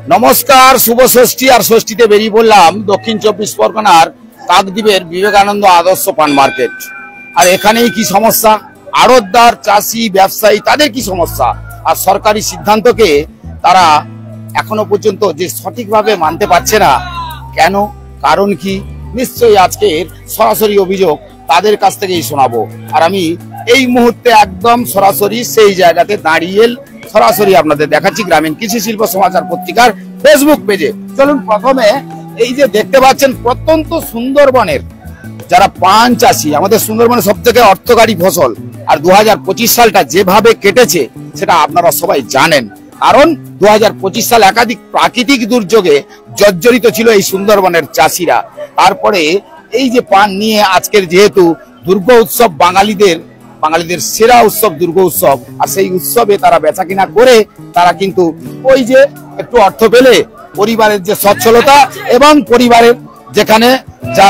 নমস্কার, শুভ ষষ্ঠী। আর ষষ্ঠীতে বেরিয়ে পড়লাম দক্ষিণ 24 পরগনার কাকদ্বীপের বিবেকানন্দ আদর্শ পান মার্কেট। আর এখানেই কি সমস্যা, আড়তদার, চাষি, ব্যবসায়ী, তাদের কি সমস্যা, আর সরকারি সিদ্ধান্তকে তারা এখনো পর্যন্ত যে সঠিকভাবে মানতে পারছে না, কেন, কারণ কি, নিশ্চয়ই আজকের সরাসরি অভিযোগ তাদের কাছ থেকেই শোনাবো। আর আমি এই মুহূর্তে একদম সরাসরি সেই জায়গাতে দাঁড়িয়ে সরাসরি আপনাদের দেখাচ্ছি গ্রামীণ কৃষি শিল্প সমাচার পত্রিকার ফেসবুক পেজে। চলুন, প্রথমে এই যে দেখতে পাচ্ছেন প্রত্যন্ত সুন্দরবনের যারা পান চাষি, আমাদের সুন্দরবনের সব থেকে অর্থকারী ফসল, আর 2025 সালটা যেভাবে কেটেছে সেটা আপনারা সবাই জানেন। কারণ 2025 সাল একাধিক প্রাকৃতিক দুর্যোগে জর্জরিত ছিল এই সুন্দরবনের চাষিরা। তারপরে এই যে পান নিয়ে আজকের যেহেতু দুর্গা উৎসব, বাঙালিদের সেরা উৎসব দুর্গা উৎসব, আর সেই উৎসবে তারা বেচা কিনা করে তারা কিন্তু ওই যে একটু অর্থ পেলে পরিবারের যে সচ্ছলতা এবং পরিবারের যেখানে যা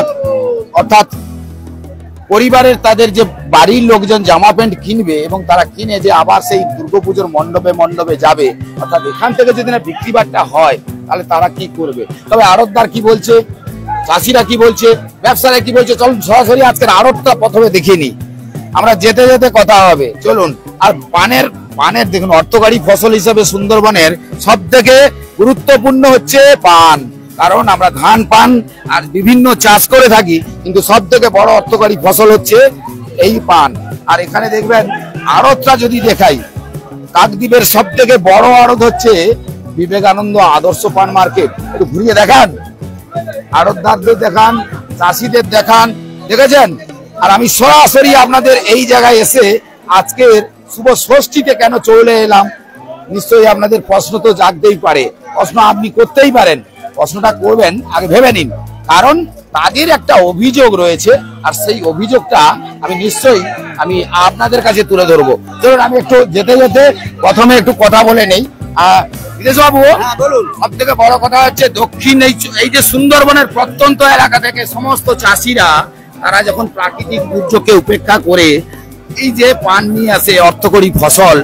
অর্থাৎ পরিবারের তাদের যে বাড়ির লোকজন জামা প্যান্ট কিনবে এবং তারা কিনে যে আবার সেই দুর্গাপুজোর মণ্ডপে যাবে, অর্থাৎ এখান থেকে যদি না বিক্রি বাট্টা হয় তাহলে তারা কি করবে। তবে আড়তদার কি বলছে, চাষিরা কি বলছে, ব্যবসায়ীরা কি বলছে, চলুন সরাসরি আজকের আড়তটা প্রথমে দেখে নিই। আমরা যেতে যেতে কথা হবে, চলুন। আর পানের দেখুন, অর্থকারী ফসল হিসেবে সুন্দরবনের সব থেকে গুরুত্বপূর্ণ হচ্ছে পান। কারণ আমরা ধান, পান আর বিভিন্ন চাষ করে থাকি, কিন্তু সব থেকে বড় অর্থকারী ফসল হচ্ছে এই পান। আর এখানে দেখবেন আড়তটা যদি দেখাই, কাকদ্বীপের সব থেকে বড় আড়ত হচ্ছে বিবেকানন্দ আদর্শ পান মার্কেট। একটু ঘুরিয়ে দেখান, আড়তদারদের দেখান, চাষিদের দেখান, দেখেছেন। আর আমি সরাসরি আপনাদের এই জায়গায় এসে আজকের শুভ ষষ্ঠীতে কেন চলে এলাম, নিশ্চয়ই আপনাদের প্রশ্ন তো জাগতেই পারে। প্রশ্ন আপনি করতেই পারেন, প্রশ্নটা করবেন আগে ভেবে নিন। কারণ তাদের একটা অভিযোগ রয়েছে, আর সেই অভিযোগটা আমি নিশ্চয়ই আপনাদের কাছে তুলে ধরবো। ধরুন, আমি একটু যেতে যেতে প্রথমে একটু কথা বলে নেই। বাবু, সব থেকে বড় কথা হচ্ছে দক্ষিণ এই যে সুন্দরবনের প্রত্যন্ত এলাকা থেকে সমস্ত চাষিরা তারা যখন প্রাকৃতিক দুর্যোগকে উপেক্ষা করে এই যে পান নিয়ে আসে অর্থকরী ফসল,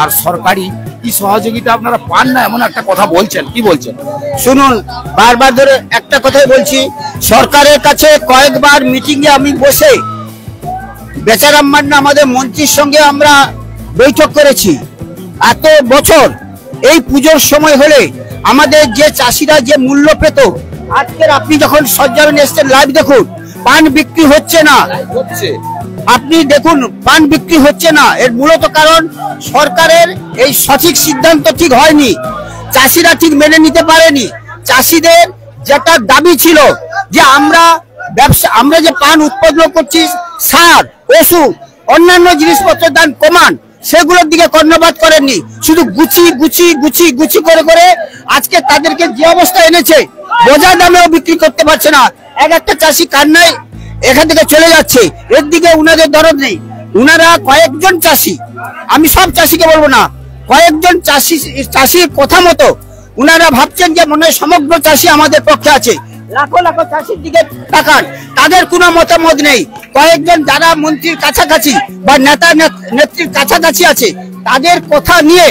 আর সরকারি কি সহযোগিতা আপনারা পান না, এমন একটা কথা বলছেন, কি বলছেন শুনুন। বারবার ধরে একটা কথাই বলছি, সরকারের কাছে কয়েকবার মিটিং এ আমি বসে বেচারাম মান্না আমাদের মন্ত্রীর সঙ্গে আমরা বৈঠক করেছি। এত বছর এই পুজোর সময় হলে আমাদের যে চাষিরা যে মূল্য পেত, আজকের আপনি যখন সজ্জারণ এসছেন, লাইভ দেখুন, পান বিক্রি হচ্ছে না। আপনি দেখুন, পান বিক্রি হচ্ছে না। এর মূলত কারণ সরকারের এই সঠিক সিদ্ধান্ত ঠিক হয়নি, চাষিরা ঠিক মেনে নিতে পারেনি। চাষিদের যেটা দাবি ছিল যে আমরা যে পান উৎপাদন করছি, সার, ওষুধ, অন্যান্য জিনিসপত্রের দাম কমান, সেগুলোর দিকে কর্ণপাত করেননি। শুধু গুছি করে আজকে তাদেরকে যে অবস্থা এনেছে, বোঝা দামেও বিক্রি করতে পারছে না। একটা চাষি কান্নায় এখান থেকে চলে যাচ্ছে, এর দিকে উনাদের দরদ নেই। উনারা কয়েকজন চাষি, আমি সব চাষিকে বলবো না, কয়েকজন চাষির কথা মতো উনারা ভাবছেন যে মনে হয় সমগ্র চাষি আমাদের পক্ষে আছে। লাখো লাখো চাষির দিকে তাকান, তাদের কোনো মতামত নেই। কয়েকজন যারা মন্ত্রীর কাছাকাছি বা নেত্রীর কাছাকাছি আছে, তাদের কথা নিয়ে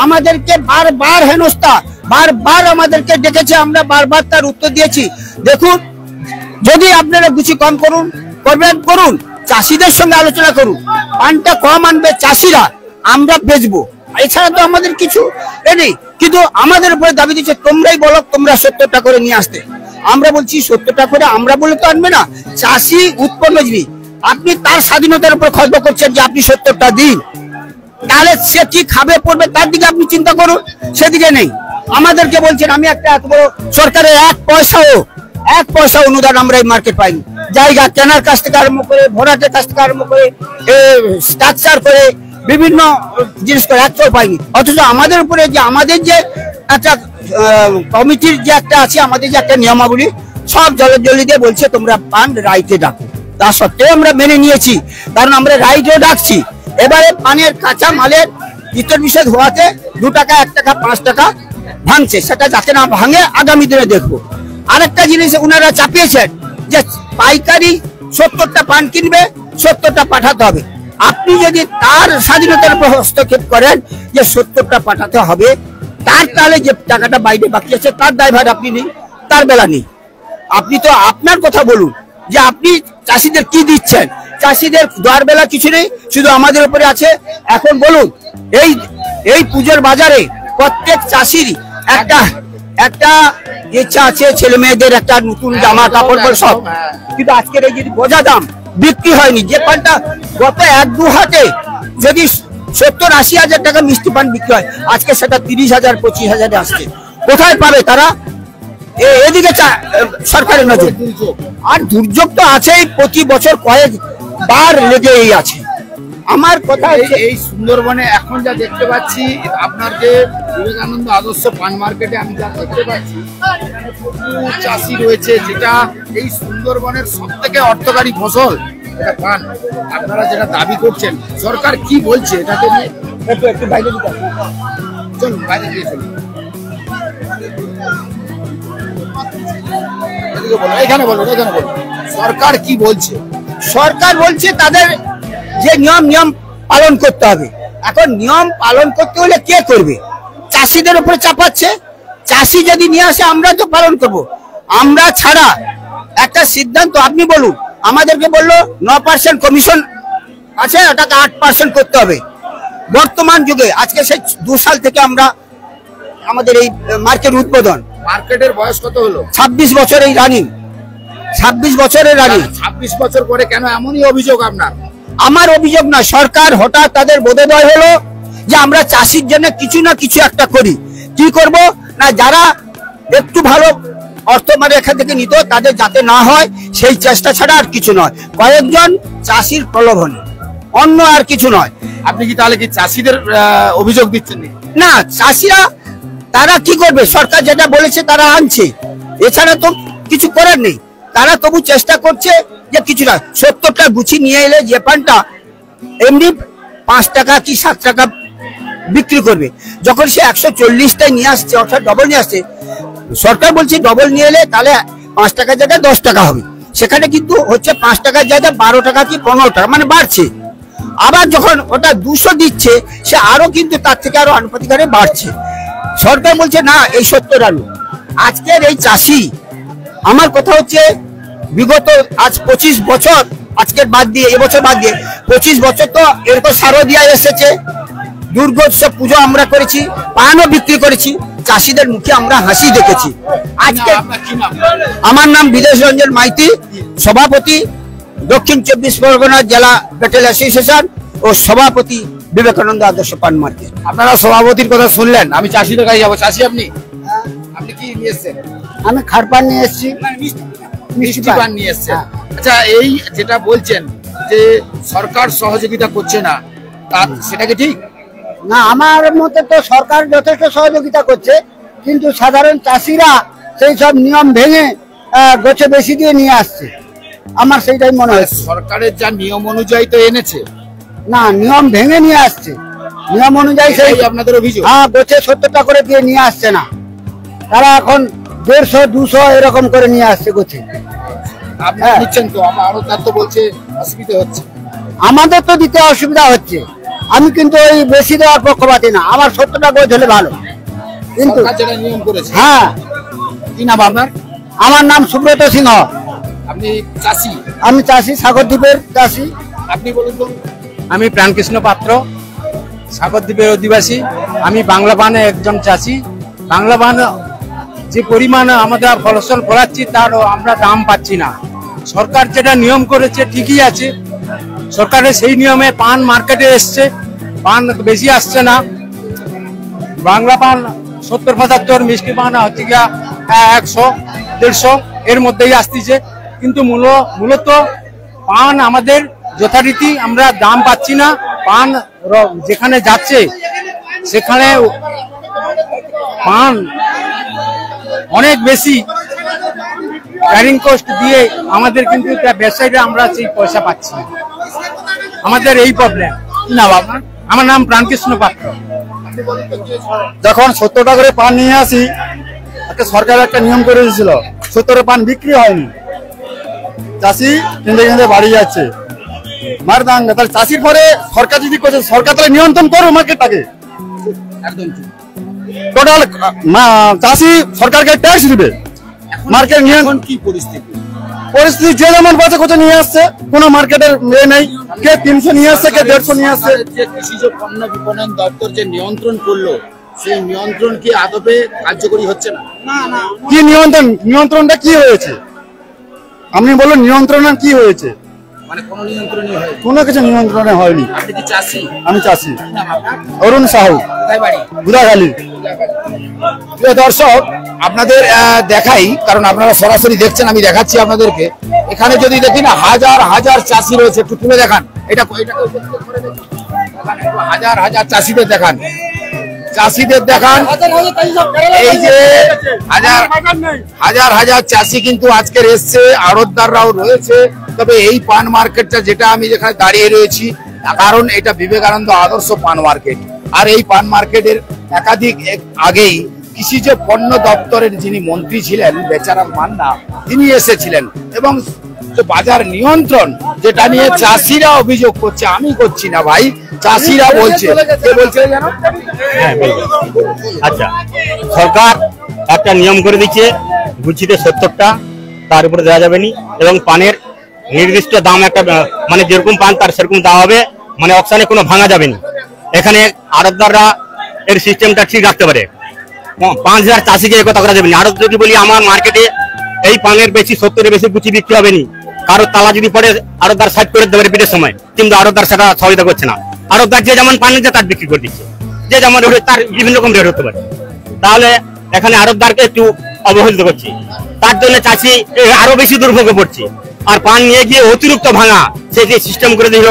আমাদেরকে বারবার হেনস্থা, বারবার আমাদেরকে ডেকেছে, আমরা বারবার তার উত্তর দিয়েছি। দেখুন, যদি আপনারা গুছি কম করুন, চাষিদের সঙ্গে আলোচনা করুন, পানটা কম আনবে চাষিরা, আমরা বেচবো, এছাড়া তো আমাদের কিছু নেই। কিন্তু আমাদের উপরে দাবি দিচ্ছে, তোমরাই বলো, তোমরা 70টা করে নিয়ে আসতে। আমরা বলছি 70টা করে আমরা বলে তো আনবে না, চাষি উৎপন্নজীবী, আপনি তার স্বাধীনতার উপর খর্ব করছেন যে আপনি 70টা দিন, তাহলে সে কি খাবে পড়বে তার দিকে আপনি চিন্তা করুন, সেদিকে নেই। আমাদেরকে বলছেন, আমি একটা এত বড় সরকারের এক পয়সা অনুদান আমরা এই মার্কেট পাইনি। জায়গা কেনার কাছ থেকে আরম্ভ করে, ভরাটের কাছ থেকে আরম্ভ করে, স্ট্রাকচার করে, বিভিন্ন জিনিস করে একটাও পাইনি। অথচ আমাদের উপরে যে আমাদের যে একটা কমিটির যে একটা আছে, আমাদের যে একটা নিয়মাবলী, সব জলজলি দিয়ে বলছে তোমরা পান রাইটে ডাকো। তা সত্ত্বেও আমরা মেনে নিয়েছি, কারণ আমরা রাইটেও ডাকছি। এবারে পানের কাঁচা মালের ভিতর বিষয় হওয়াতে 2 টাকা, 1 টাকা, 5 টাকা ভাঙছে, সেটা যাতে না ভাঙে আগামী দিনে দেখবো। আরেকটা জিনিস উনারা চাপিয়েছেন যে পাইকারি 70টা পান কিনবে, 70টা পাঠাতে হবে। আপনি যদি তার স্বাধীনতার উপর হস্তক্ষেপ করেন যে 70টা পাঠাতে হবে, তার তাহলে যে টাকাটা বাইরে বাকি আছে তার দায়ভার আপনি নেই, তার বেলা নেই। আপনি তো আপনার কথা বলুন যে আপনি চাষিদের কি দিচ্ছেন। চাষিদের দ্বার বেলা কিছু নেই, শুধু আমাদের উপরে আছে। এখন বলুন এই পুজোর বাজারে প্রত্যেক চাষির একটা একটা ইচ্ছা আছে ছেলে মেয়েদের একটা নতুন জামা কাপড় সব, কিন্তু আজকের এই যদি বোঝা দাম বিক্রি হয়নি, যে পানটা গত 1-2 হাটে যদি 70-80 হাজার টাকা মিষ্টি পান বিক্রি হয়, আজকে সেটা 30,000-25,000 আসছে। কোথায় পাবে তারা? এদিকে সরকারের নজর। আর দুর্যোগ তো আছেই, প্রতি বছর কয়েকবার লেগেই আছে। আমার কথা এই সুন্দরবনে এখন যা দেখতে পাচ্ছি, আপনার যে বিবেকানন্দ আদর্শ পান মার্কেটে আমি যা দেখতে পাচ্ছি, প্রচুর চাষি রয়েছে, যেটা এই সুন্দরবনের সব থেকে অর্থকারী ফসল এটা পান। আপনারা যেটা দাবি করছেন, সরকার কি বলছে এটাকে নিয়ে? একটু বাইরে দিতে চলুন, বাইরে দিয়ে চলুন, এখানে বলুন, এখানে বলুন, সরকার কি বলছে? সরকার বলছে তাদের যে নিয়ম পালন করতে হবে। এখন নিয়ম পালন করতে হলে কে করবে? চাষিদের উপরে চাপাচ্ছে। চাষি যদি নিয়ে আসে আমরা তো পালন করব। আমরা ছাড়া একটা সিদ্ধান্ত আপনি বলুন, আমাদেরকে বললো 9% কমিশন আছে, ওটাকে 8% করতে হবে। বর্তমান যুগে আজকে সেই 2 সাল থেকে আমরা আমাদের এই মার্কেট উদ্বোধন, মার্কেটের বয়স কত হলো? 26 বছর এই রানিং, 26 বছরের রানিং। 26 বছর পরে কেন এমনই অভিযোগ আপনার? আমার অভিযোগ না, সরকার হঠাৎ তাদের বোধোদয় হলো যে আমরা চাষির জন্য কিছু না কিছু একটা করি। কি করব না, যারা একটু ভালো অর্থ মানে এখান থেকে নিত তাদের যাতে না হয় সেই চেষ্টা ছাড়া আর কিছু নয়। কয়েকজন চাষির প্রলোভনে, অন্য আর কিছু নয়। আপনি কি তাহলে কি চাষিদের অভিযোগ দিচ্ছেন? না, চাষিরা তারা কি করবে? সরকার যেটা বলেছে তারা আনছে, এছাড়া তো কিছু করার নেই। তারা তবু চেষ্টা করছে যে কিছুটা 70টা গুছি নিয়ে এলে যে পানটা এমনি 5 টাকা কি 7 টাকা বিক্রি করবে, যখন সে 140টাই নিয়ে আসছে, অর্থাৎ ডবল নিয়ে আসছে, সরকার বলছে ডবল নিয়ে এলে তাহলে 5 টাকার জায়গায় 10 টাকা হবে। সেখানে কিন্তু হচ্ছে 5 টাকার জায়গায় 12 টাকা কি 15 টাকা মানে বাড়ছে। আবার যখন ওটা 200 দিচ্ছে, সে আরো কিন্তু তার থেকে আরো আনুপাতিক হারে বাড়ছে। সরকার বলছে না এই 70 আলু। আজকের এই চাষি, আমার কথা হচ্ছে বিগত আজ 25 বছর, আজকের বাদ দিয়ে এবছর বাদ দিয়ে 25 বছর তো এরকম শারদীয়া এসেছে, দুর্গোৎসব পুজো আমরা করেছি, পানও বিক্রি করেছি, চাষিদের মুখে আমরা হাসি দেখেছি। আজকে আমার নাম বিদেশ রঞ্জন মাইতি, সভাপতি দক্ষিণ 24 পরগনা জেলা ব্যাটেল অ্যাসোসিয়েশন ও সভাপতি বিবেকানন্দ আদর্শ পান মার্কেট। আপনারা সভাপতির কথা শুনলেন, আমি চাষিদের কাছে যাবো। চাষি আপনি কি নিয়ে এসছেন? আমি খারপান নিয়ে এসেছি, মিষ্টি পান নিয়ে এসছেন। আচ্ছা, এই যেটা বলছেন যে সরকার সহযোগিতা করছে না, তা সেটা কি ঠিক? না, আমার মতে তো সরকার যথেষ্ট সহযোগিতা করছে, কিন্তু সাধারণ চাষিরা সেই সব নিয়ম ভেঙে গোছে বেশি দিয়ে নিয়ে আসছে। আমার সেইটাই মনে হয়। সরকারের যা নিয়ম অনুযায়ী তো এনেছে, না নিয়ম ভেঙে নিয়ে আসছে, নিয়ম অনুযায়ী সেই আপনাদের অভিযোগ। হ্যাঁ, গোছে 70 টাকা করে দিয়ে নিয়ে আসছে না, তারা এখন 150-200 এরকম করে নিয়ে আসছে গোছে। আপনি নিচ্ছেন তো, আরো তার তো বলছে অসুবিধা হচ্ছে। আমাদের তো দিতে অসুবিধা হচ্ছে, আমি কিন্তু ওই বেশি দেওয়ার পক্ষপাতী না, আমার 70 টাকা গোছ হলে ভালো। কিন্তু যেটা নিয়ম করেছে। হ্যাঁ। কি নাম আপনার? আমার নাম সুব্রত সিংহ। আপনি চাষি? আমি চাষি, সাগরদ্বীপের চাষি। আপনি বলুন তো। আমি প্রাণকৃষ্ণ পাত্র, সাগরদ্বীপের অধিবাসী। আমি বাংলা বানে একজন চাষি। বাংলা বান যে পরিমাণে আমরা ফসল ফলাচ্ছি তার আমরা দাম পাচ্ছি না। সরকার যেটা নিয়ম করেছে ঠিকই আছে, সরকারের সেই নিয়মে পান মার্কেটে এসছে, পান বেশি আসছে না। বাংলা পান 70-75, মিষ্টি পান হচ্ছে গিয়া 100-150 এর মধ্যেই আসতেছে। কিন্তু মূলত পান আমাদের যথারীতি আমরা দাম পাচ্ছি না। পান যেখানে যাচ্ছে সেখানে পান অনেক বেশি ক্যারিং কস্ট দিয়ে আমাদের কিন্তু ব্যবসায়ীরা আমরা সেই পয়সা পাচ্ছি না। আমাদের এই প্রবলেম। কি নাম আপনার? আমার নাম প্রাণকৃষ্ণ পাত্র। যখন 70 টাকা করে পান নিয়ে আসি, সরকার একটা নিয়ম করে দিয়েছিল, 70 পান বিক্রি হয়নি, চাষি কিনতে কিনতে বাড়ি যাচ্ছে। মার দাঙ্গা, তাহলে চাষির পরে সরকার যদি করছে, সরকার তাহলে নিয়ন্ত্রণ করো মার্কেটটাকে। একদম। টোটাল চাষি সরকারকে ট্যাক্স দিবে। মার্কেট নিয়ে এখন কি পরিস্থিতি? পরিস্থিতি যে যেমন বাঁচা কোচে নিয়ে আসছে, কোনো মার্কেটের ইয়ে নেই, কে 300 নিয়ে আসছে, কে 150 নিয়ে আসছে। যে কৃষিজ পণ্য বিপণন দপ্তর যে নিয়ন্ত্রণ করলো, সেই নিয়ন্ত্রণ কি আদপে কার্যকরী হচ্ছে না? কি নিয়ন্ত্রণটা কি হয়েছে আপনি বলুন, নিয়ন্ত্রণ কি হয়েছে? মানে কোনো নিয়ন্ত্রণই হয়? কোনো কিছু নিয়ন্ত্রণে হয়নি। আপনি কি চাষি? আমি চাষি। অরুণ সাহু, কোথায় বাড়ি? বুধাখালী। প্রিয় দর্শক, আপনাদের দেখাই, কারণ আপনারা সরাসরি দেখছেন, আমি দেখাচ্ছি আপনাদেরকে। এখানে যদি দেখি না, হাজার হাজার চাষি রয়েছে, একটু তুলে দেখান এটা, হাজার হাজার চাষিদের দেখান, চাষিদের দেখান। এই যে হাজার হাজার চাষি কিন্তু আজকের এসছে, আড়তদাররাও রয়েছে। তবে এই পান মার্কেটটা যেটা আমি যেখানে দাঁড়িয়ে রয়েছি, কারণ এটা বিবেকানন্দ আদর্শ পান মার্কেট। আর এই পান মার্কেটের একাধিক আগেই কৃষিজ পণ্য দপ্তরের যিনি মন্ত্রী ছিলেন বেচারাম মান্না, তিনি এসেছিলেন এবং বাজার নিয়ন্ত্রণ যেটা নিয়ে চাষিরা অভিযোগ করছে, আমি করছি না ভাই, চাষিরা বলছে। কে বলছে জানো? আচ্ছা, সরকার একটা নিয়ম করে দিচ্ছে, গুছিতে 70টা, তার উপরে দেওয়া যাবে না, এবং পানের নির্দিষ্ট দাম একটা, মানে যেরকম পান তার সেরকম দাম হবে, মানে অকশানে কোনো ভাঙা যাবে না। এখানে আড়তদাররা এর সিস্টেমটা ঠিক রাখতে পারে। 5000 চাষিকে এ কথা করা যাবে না। আড়ত যদি বলি আমার মার্কেটে এই পানের বেশি 70-এর বেশি গুছি বিক্রি হবে না, কারো তালা যদি পড়ে আড়তদার সাইড করে দেবে পিঠের সময়, কিন্তু আড়তদার সেটা সহযোগিতা করছে না। আড়তদার যে যেমন পান নিচ্ছে তার বিক্রি করে দিচ্ছে, যে যেমন রেট তার বিভিন্ন রকম রেট হতে পারে। তাহলে এখানে আড়তদারকে একটু অবহেলিত করছি, তার জন্য চাষি আরো বেশি দুর্ভোগে পড়ছে। আর পান নিয়ে গিয়ে অতিরিক্ত ভাঙা, সে যে সিস্টেম করে দিল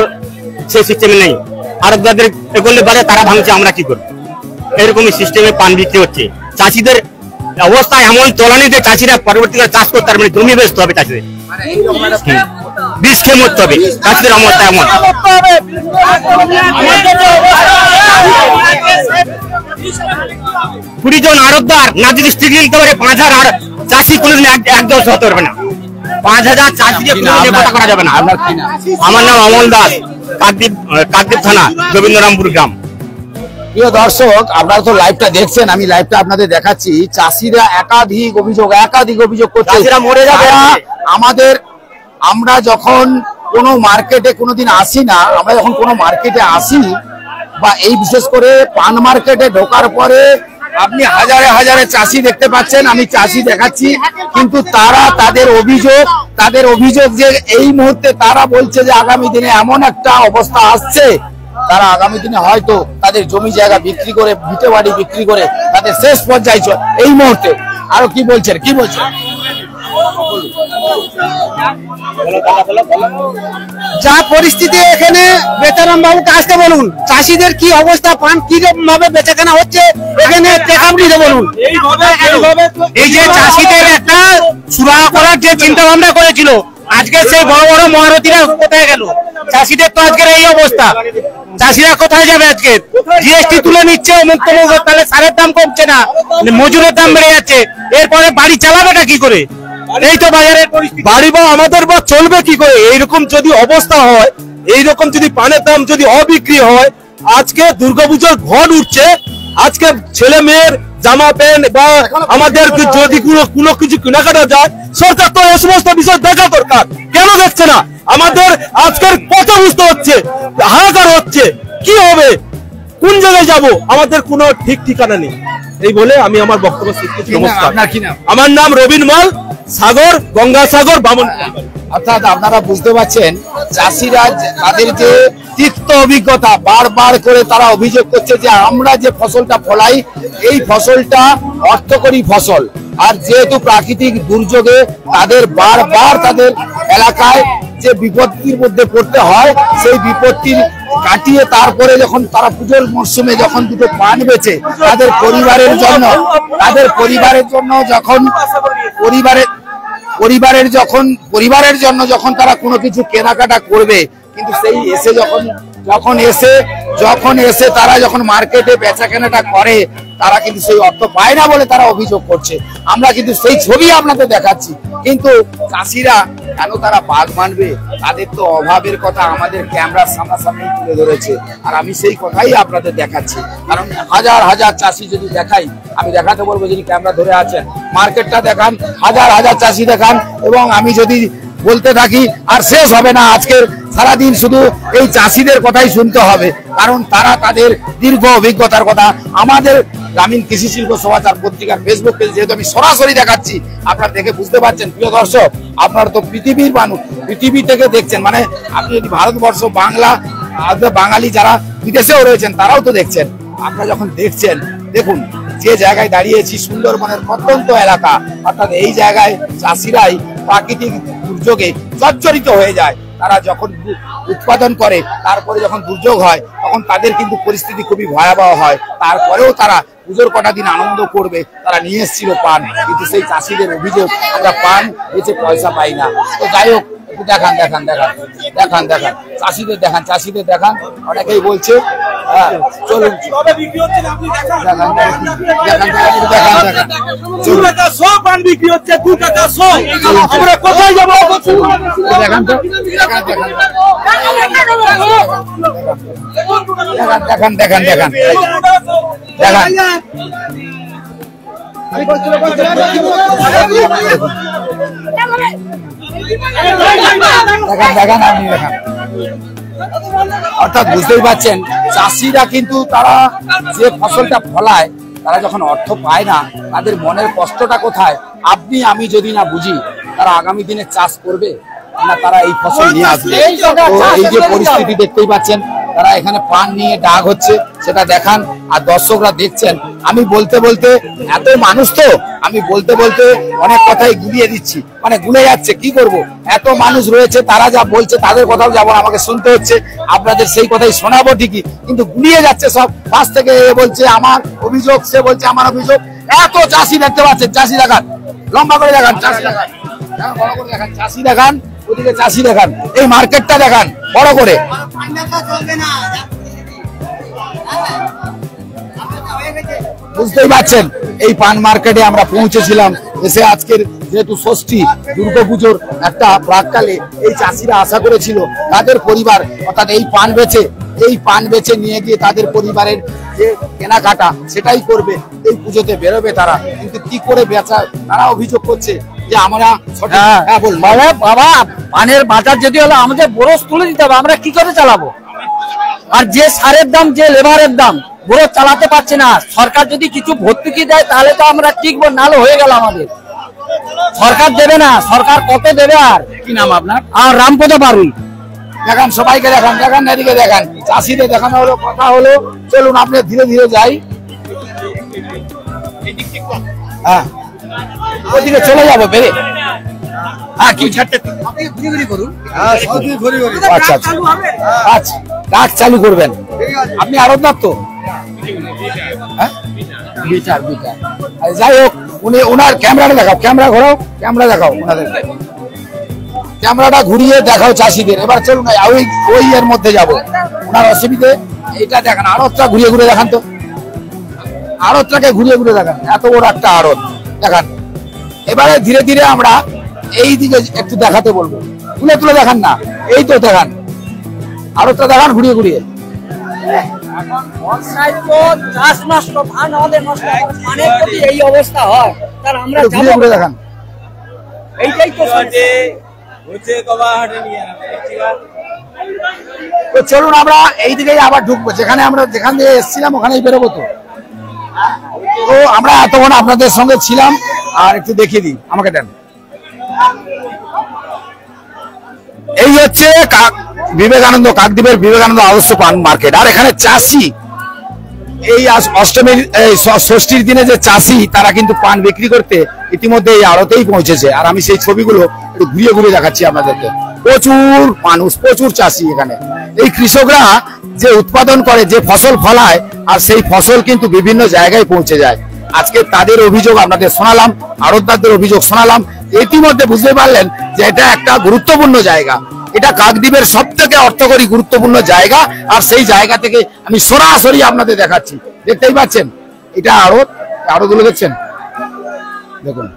সেই সিস্টেমে নেই। আড়তদারদের করলে বাজে, তারা ভাঙছে, আমরা কি করবো? এরকমই সিস্টেমে পান বিক্রি হচ্ছে। চাষিদের অবস্থা এমন তলানিতে চাষিরা পরবর্তীকালে চাষ করতে পারবে, জমি বেচতে হবে চাষিদের, বিষ খেয়ে মরতে হবে। চাষিদের অবস্থা এমন। 20 জন আড়তদার না যদি স্টিক নিতে পারে, 5000 চাষি কোনোদিন একদম হতে পারবে না। 5000 চাষিকে কথা করা যাবে না। আমার নাম অমল দাস, কাকদ্বীপ থানা, গোবিন্দরামপুর গ্রাম। প্রিয় দর্শক, আপনারা তো লাইভটা দেখছেন, আমি লাইভটা আপনাদের দেখাচ্ছি। চাষিরা একাধিক অভিযোগ করছে, চাষিরা মরে যাবে। আমরা যখন কোনো মার্কেটে কোনোদিন আসি না, আমরা যখন কোনো মার্কেটে আসি বা এই বিশেষ করে পান মার্কেটে ঢোকার পরে আপনি হাজারে হাজারে চাষি দেখতে পাচ্ছেন, আমি চাষি দেখাচ্ছি, কিন্তু তারা তাদের অভিযোগ যে এই মুহূর্তে তারা বলছে যে আগামী দিনে এমন একটা অবস্থা আসছে, তারা আগামী দিনে হয়তো তাদের জমি জায়গা বিক্রি করে, ভিটে বাড়ি বিক্রি করে তাদের শেষ পর্যায়ে এই মুহূর্তে। আরো কি বলছেন? যা পরিস্থিতি এখানে, বেচারাম বাবুকে আসতে বলুন, চাষিদের কি অবস্থা, পান কিরকম ভাবে বেচাকেনা হচ্ছে, এখানে চেকআপ নিতে বলুন। এই যে চাষিদের একটা সুরাহা করার যে চিন্তা ভাবনা করেছিল, আজকে সেই বড় বড় মহারথীরা কোথায় গেল? চাষিদের তো আজকের এই অবস্থা, চাষিরা কোথায় যাবে? আজকে জিএসটি তুলে নিচ্ছে, অমুক তমুক, তাহলে সারের দাম কমছে না, মজুরের দাম বেড়ে যাচ্ছে, এরপরে বাড়ি চালাবেটা কি করে? এই তো বাজারের বাড়ি বা আমাদের বা চলবে কি করে? এইরকম যদি অবস্থা হয়, এইরকম যদি পানের দাম যদি অবিক্রি হয়, আজকে দুর্গাপূজার ঘট উঠছে, আজকে ছেলে মেয়ের জামা প্যান্ট বা আমাদের যদি কোনো কিছু কেনাকাটা যায়, সরকার তো এই সমস্ত বিষয় দেখা দরকার। কেন দেখছে না? আমাদের আজকের কথা বুঝতে হচ্ছে, হাহাকার হচ্ছে, কি হবে, কোন জায়গায় যাব, আমাদের কোনো ঠিক ঠিকানা নেই। এই বলে আমি আমার বক্তব্য শেষ করছি। নমস্কার। আমার নাম রবীন মাল, সাগর, গঙ্গাসাগর, বামন। অর্থাৎ আপনারা বুঝতে পারছেন, চাষিরা তাদের যে তিক্ত অভিজ্ঞতা, বারবার করে তারা অভিযোগ করছে যে আমরা যে ফসলটা ফলাই, এই ফসলটা অর্থকরী ফসল, আর যেহেতু প্রাকৃতিক দুর্যোগে তাদের বারবার তাদের এলাকায় যে বিপত্তির মধ্যে পড়তে হয়, সেই বিপত্তির কাটিয়ে তারপরে যখন তারা পুজোর মরশুমে যখন দুটো পান বেচে তাদের পরিবারের জন্য যখন তারা কোনো কিছু কেনাকাটা করবে, কিন্তু সেই যখন এসে তারা যখন মার্কেটে বেচা কেনাটা করে, তারা কিন্তু সেই অর্থ পায় না বলে তারা অভিযোগ করছে। আমরা কিন্তু সেই ছবি আপনাদের দেখাচ্ছি, কিন্তু চাষিরা কেন তারা বাদ মানবে? তাদের তো অভাবের কথা আমাদের ক্যামেরার সামনাসামনি তুলে ধরেছে, আর আমি সেই কথাই আপনাদের দেখাচ্ছি। কারণ হাজার হাজার চাষি যদি দেখাই, আমি দেখাতে বলবো, যিনি ক্যামেরা ধরে আছেন, মার্কেটটা দেখান, হাজার হাজার চাষি দেখান, এবং আমি যদি বলতে থাকি আর শেষ হবে না। আজকের সারাদিন শুধু এই চাষিদের কথাই শুনতে হবে, কারণ তারা তাদের দীর্ঘ অভিজ্ঞতার কথা আমাদের গ্রামীণ কৃষি শিল্প সমাচার পত্রিকার ফেসবুক পেজ, যেহেতু আমি সরাসরি দেখাচ্ছি, আপনারা দেখে বুঝতে পারছেন। প্রিয় দর্শক, আপনারা তো পৃথিবীর মানুষ, পৃথিবী থেকে দেখছেন, মানে আপনি যদি ভারতবর্ষ, বাঙালি যারা বিদেশেও রয়েছেন তারাও তো দেখছেন। আপনারা যখন দেখছেন, দেখুন যে জায়গায় দাঁড়িয়েছি, সুন্দরবনের প্রত্যন্ত এলাকা, অর্থাৎ এই জায়গায় চাষিরাই প্রাকৃতিক দুর্যোগে জর্জরিত হয়ে যায়। তারা যখন উৎপাদন করে, তারপরে যখন দুর্যোগ হয়, তখন তাদের কিন্তু পরিস্থিতি খুবই ভয়াবহ হয়। তারপরেও তারা পুজোর কটা দিন আনন্দ করবে, তারা নিয়ে এসেছিল পান, কিন্তু সেই চাষিদের অভিযোগ, আমরা পান বেচে পয়সা পাই না। তো যাই হোক, দেখান দেখান দেখান দেখান দেখান চাষিদের দেখান, চাষিদের দেখান। অনেকেই বলছে চলুন বিক্রি হচ্ছে 2 টাকা 100, আমরা কোথায় যাবো? দেখান তো, দেখান দেখান দেখান দেখান দেখান আপনি দেখান। অর্থাৎ বুঝতেই পারছেন, চাষিরা কিন্তু তারা যে ফসলটা ফলায়, তারা যখন অর্থ পায় না, তাদের মনের কষ্টটা কোথায় আপনি আমি যদি না বুঝি, তারা আগামী দিনে চাষ করবে না, তারা এই ফসল নিয়ে আসবে। তো এই যে পরিস্থিতি দেখতেই পাচ্ছেন, তারা এখানে পান নিয়ে ডাক হচ্ছে, সেটা দেখান। আর দর্শকরা দেখছেন, আমি বলতে বলতে, এত মানুষ তো, আমি বলতে বলতে অনেক কথাই গুলিয়ে দিচ্ছি, মানে গুলে যাচ্ছে, কি করব, এত মানুষ রয়েছে, তারা যা বলছে তাদের কথাও যেমন আমাকে শুনতে হচ্ছে, আপনাদের সেই কথাই শোনাবো ঠিকই, কিন্তু গুলিয়ে যাচ্ছে সব। পাশ থেকে এ বলছে আমার অভিযোগ, সে বলছে আমার অভিযোগ। এত চাষি দেখতে পাচ্ছেন, চাষি দেখান, লম্বা করে দেখান, চাষি দেখান, বড় করে দেখান, চাষি দেখান, ওদিকে চাষি দেখান, এই মার্কেটটা দেখান বড় করে। বুঝতেই পারছেন, এই পান মার্কেটে আমরা পৌঁছেছিলাম, এসে আজকের যেহেতু ষষ্ঠী, দুর্গাপুজোর একটা প্রাককালে এই চাষিরা আশা করেছিল তাদের পরিবার, অর্থাৎ এই পান বেচে নিয়ে গিয়ে তাদের পরিবারের যে কেনাকাটা সেটাই করবে, এই পুজোতে বেরোবে তারা, কিন্তু কি করে বেচা, তারা অভিযোগ করছে যে আমরা বাবা পানের বাজার যদি হলো আমাদের বরস তুলে দিতে হবে, আমরা কি করে চালাবো? আর যে সারের দাম, যে লেবারের দাম, বরস চালাতে পারছে না। সরকার যদি কিছু ভর্তুকি দেয় তাহলে তো আমরা টিকবো, নাহলে হয়ে গেল আমাদের। সরকার দেবে না, সরকার কত দেবে? আর কি নাম আপনার? আর রামপদ পারুই। দেখান, সবাইকে দেখান, দেখান, এদিকে দেখান, চাষিদের দেখানো হলো, কথা হলো। চলুন আপনি ধীরে ধীরে যাই, হ্যাঁ ওদিকে চলে যাবো বেরে। হ্যাঁ, কি ছাড়তে আচ্ছা আচ্ছা আচ্ছা, কাজ চালু করবেন আপনি, আড়তদার তো? হ্যাঁ, বিটার বিটার। যাই হোক, উনি ওনার ক্যামেরাটা দেখাও, ক্যামেরা ঘোরাও, ক্যামেরা দেখাও, ওনাদের ক্যামেরাটা ঘুরিয়ে দেখাও চাষিদের। এবার চলুন ওই এর মধ্যে যাবো, ওনার অসুবিধে। এইটা দেখান, আড়তটা ঘুরিয়ে ঘুরে দেখান তো, আড়তটাকে ঘুরিয়ে ঘুরে দেখান, এত বড় একটা আড়ত দেখান। এবারে ধীরে ধীরে আমরা এই দিকে একটু দেখাতে বলবো, তুলে তুলে দেখান না, এই তো দেখান, আড়তটা দেখান ঘুরিয়ে ঘুরিয়ে। চাষ নষ্ট, ধান আমাদের নষ্ট, পানের প্রতি এই অবস্থা হয়, তার আমরা ঘুরিয়ে ঘুরে দেখান। এইটাই তো তো চলুন আমরা এই দিকেই আবার ঢুকবো, যেখানে আমরা যেখান দিয়ে এসেছিলাম ওখানেই বেরোবো। তো আমরা এতক্ষণ আপনাদের সঙ্গে ছিলাম, আর একটু দেখিয়ে দিই, আমাকে দেন। এই হচ্ছে বিবেকানন্দ, কাকদ্বীপের বিবেকানন্দ আদর্শ পান মার্কেট। আর এখানে চাষি, এই অষ্টমীর ষষ্ঠীর দিনে যে চাষি, তারা কিন্তু পান বিক্রি করতে ইতিমধ্যে এই আড়তেই পৌঁছেছে। আর আমি সেই ছবিগুলো একটু ঘুরিয়ে ঘুরিয়ে দেখাচ্ছি আপনাদেরকে। প্রচুর মানুষ, প্রচুর চাষি এখানে। এই কৃষকরা যে উৎপাদন করে, যে ফসল ফলায়, আর সেই ফসল কিন্তু বিভিন্ন জায়গায় পৌঁছে যায়। আজকে তাদের অভিযোগ আপনাদের শোনালাম, আড়তদারদের অভিযোগ শোনালাম। ইতিমধ্যে বুঝতে পারলেন যে এটা একটা গুরুত্বপূর্ণ জায়গা, এটা কাকদ্বীপের সব থেকে অর্থকরী গুরুত্বপূর্ণ জায়গা। আর সেই জায়গা থেকে আমি সরাসরি আপনাদের দেখাচ্ছি, দেখতেই পাচ্ছেন এটা আড়ত, আড়তগুলো দেখছেন, দেখুন।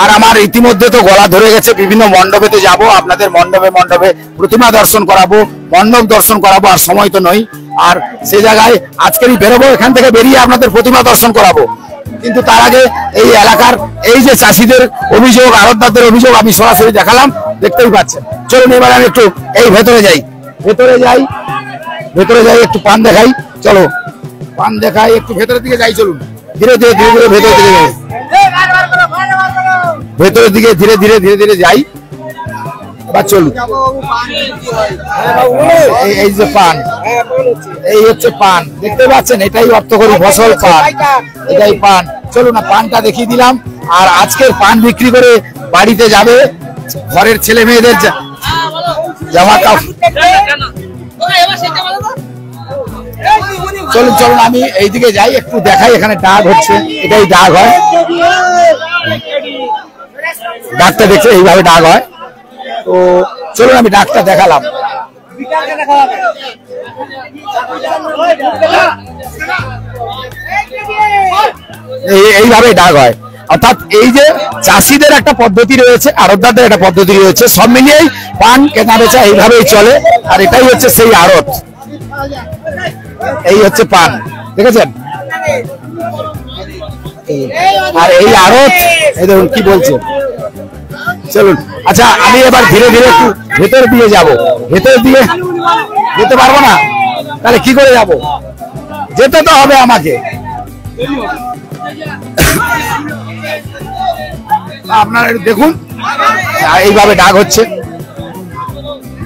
আর আমার ইতিমধ্যে তো গলা ধরে গেছে, বিভিন্ন মণ্ডপেতে যাব, আপনাদের মণ্ডপে মণ্ডপে প্রতিমা দর্শন করাবো, মণ্ডপ দর্শন করাবো, আর সময় তো নয়। আর সে জায়গায় আজকেরই বেরোবো, এখান থেকে বেরিয়ে আপনাদের প্রতিমা দর্শন করাবো। কিন্তু তার আগে এই এলাকার এই যে চাষিদের অভিযোগ, আড়তদারদের অভিযোগ আমি সরাসরি দেখালাম, দেখতেই পাচ্ছেন। চলুন এবার আমি একটু এই ভেতরে যাই, ভেতরে যাই একটু পান দেখাই। চলো পান দেখাই, একটু ভেতরের দিকে যাই। চলুন ধীরে ধীরে ভেতরের দিকে যাই, ভেতরের দিকে ধীরে ধীরে যাই। বা চলুন, এই যে পান, এই হচ্ছে পান, দেখতে পাচ্ছেন, এটাই অর্থকরী ফসল পান, এটাই পান। চলুন না, পানটা দেখিয়ে দিলাম। আর আজকের পান বিক্রি করে বাড়িতে যাবে, ঘরের ছেলে মেয়েদের জামা কাপড়। চলুন আমি এইদিকে যাই, একটু দেখাই। এখানে ডাক হচ্ছে, এটাই ডাক হয়, ডাকটা দেখছে এইভাবে ডাক হয়। তো চলুন আমি ডাকটা দেখালাম। এইভাবে ডাক হয়, অর্থাৎ এই যে চাষিদের একটা পদ্ধতি রয়েছে, আড়তদারদের একটা পদ্ধতি রয়েছে, সব মিলিয়েই পান কেনা বেচা এইভাবেই চলে। আর এটাই হচ্ছে সেই আড়ত, এই হচ্ছে পান, দেখেছেন। আর এই আড়ত, এই দেখুন কি বলছে। চলুন, আচ্ছা আমি এবার ধীরে ধীরে একটু ভেতর দিয়ে যাব। ভেতর দিয়ে যেতে পারবো না, তাহলে কি করে যাব? যেতে তো হবে আমাকে। আপনারা একটু দেখুন, এইভাবে ডাক হচ্ছে,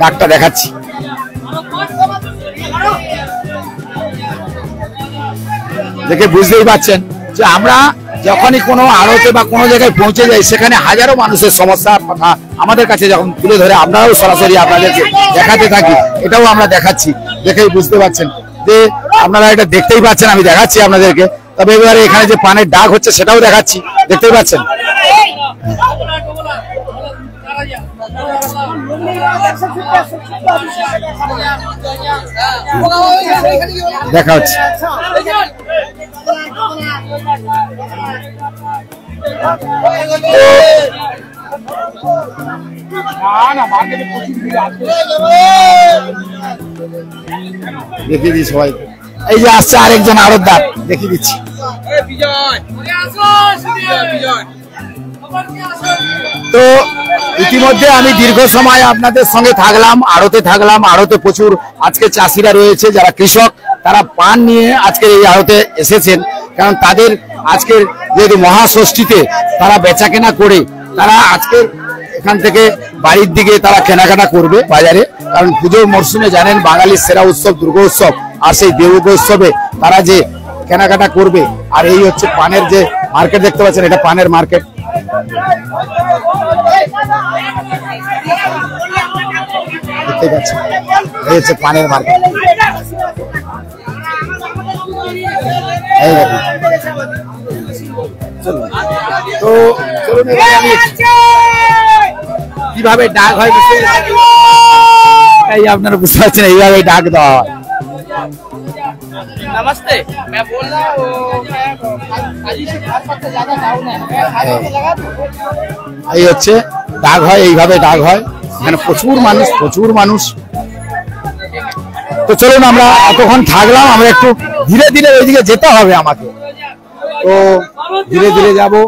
ডাকটা দেখাচ্ছি। দেখে বুঝতেই পারছেন যে আমরা যখনই কোনো আড়তে বা কোনো জায়গায় পৌঁছে যাই, সেখানে হাজারো মানুষের সমস্যার কথা আমাদের কাছে যখন তুলে ধরে, আমরাও সরাসরি আপনাদেরকে দেখাতে থাকি। এটাও আমরা দেখাচ্ছি, দেখেই বুঝতে পারছেন যে আপনারা এটা দেখতেই পাচ্ছেন, আমি দেখাচ্ছি আপনাদেরকে। তবে এবারে এখানে যে পানের ডাক হচ্ছে সেটাও দেখাচ্ছি, দেখতেই পাচ্ছেন। দেখা হচ্ছে, দেখিয়ে দিই সবাই। এই যে আসছে আরেকজন আড়তদার, দেখিয়ে দিচ্ছি। তো ইতিমধ্যে আমি দীর্ঘ সময় আপনাদের সঙ্গে থাকলাম, আড়তে থাকলাম। আড়তে প্রচুর আজকে চাষিরা রয়েছে, যারা কৃষক, তারা পান নিয়ে আজকে এই আড়তে এসেছেন। কারণ তাদের আজকের যেহেতু মহাষষ্ঠীতে তারা বেচা কেনা করে, তারা আজকে এখান থেকে বাড়ির দিকে তারা কেনাকাটা করবে বাজারে। কারণ পুজোর মরশুমে জানেন বাঙালির সেরা উৎসব দুর্গা উৎসব, আর সেই দুর্গা উৎসবে তারা যে কেনাকাটা করবে। আর এই হচ্ছে পানের যে মার্কেট দেখতে পাচ্ছেন, এটা পানের মার্কেট। দেখতে পাচ্ছেন, এই হচ্ছে পানের মার্কেট। তো চলুন কিভাবে ডাক হয় আপনারা বুঝতে পারছেন, এইভাবে ডাক দেওয়া হয়। नमस्ते, मैं बोल रहा हूँ এই হচ্ছে ডাক হয়, এইভাবে ডাক হয়। এখানে প্রচুর মানুষ। তো চলুন আমরা এতক্ষণ থাকলাম, আমরা একটু ধীরে ধীরে ওইদিকে যেতে হবে আমাকে। তো ধীরে ধীরে যাবো।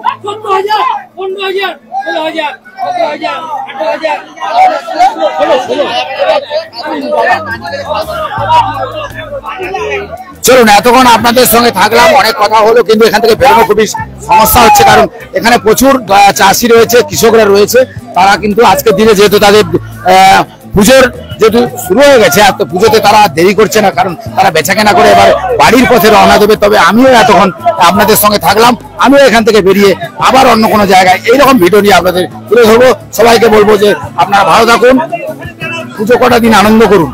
চলুন, এতক্ষণ আপনাদের সঙ্গে থাকলাম, অনেক কথা হলো, কিন্তু এখান থেকে বেরোনো খুবই সমস্যা হচ্ছে। কারণ এখানে প্রচুর চাষি রয়েছে, কৃষকরা রয়েছে। তারা কিন্তু আজকের দিনে যেহেতু তাদের পুজোর যেহেতু শুরু হয়ে গেছে, আর তো পুজোতে তারা দেরি করছে না, কারণ তারা বেচাকেনা করে এবার বাড়ির পথে রওনা দেবে। তবে আমিও এতক্ষণ আপনাদের সঙ্গে থাকলাম, আমিও এখান থেকে বেরিয়ে আবার অন্য কোনো জায়গায় এইরকম ভিডিও নিয়ে আপনাদের তুলে ধরবো। সবাইকে বলবো যে আপনারা ভালো থাকুন, পুজো কটা দিন আনন্দ করুন।